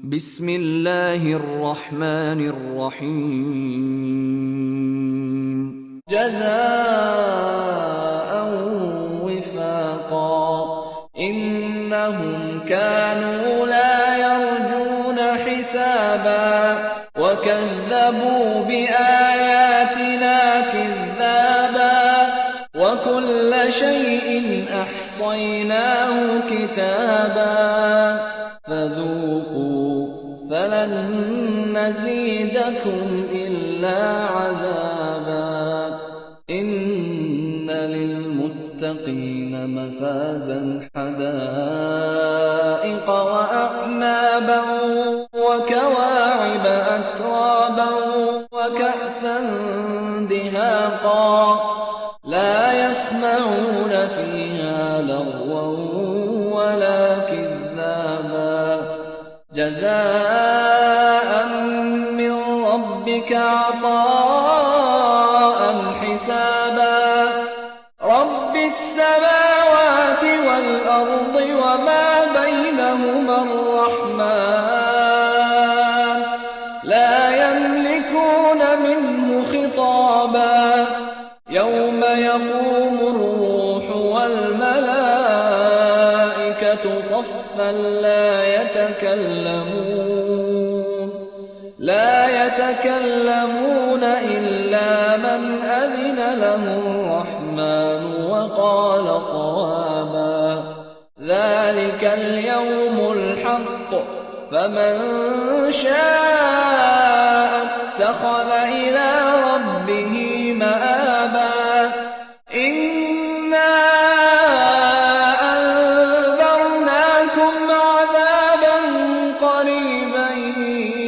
بسم الله الرحمن الرحيم جزاء وفاقا إنهم كانوا لا يرجون حسابا وكذبوا بآياتنا كذابا وكل شيء أحصيناه كتابا فذوقوا فلن نزيدكم إلا عذابا إن للمتقين مفازا حدائق وأعنابا وكواعب أترابا وكأسا دهاقا لا يسمعون فيها لغوا ولا كذابا جزاء من ربك عطاء حسابا رب السماوات والأرض وما بينهما الرحمن لا يملكون منه خطابا يوم يقوم الروح والملائكة صفا لا يتكلمون إلا من أذن له الرحمن وقال صوابا ذلك اليوم الحق فمن شاء اتخذ إلى ربه مآبا إنا أنذرناكم عذابا قريبا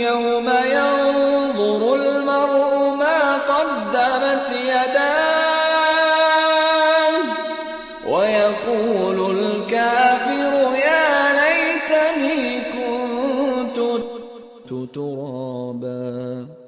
يوم ينظر المرء ما قدمت يداه ويقول الكافر يا ليتني كنت ترابا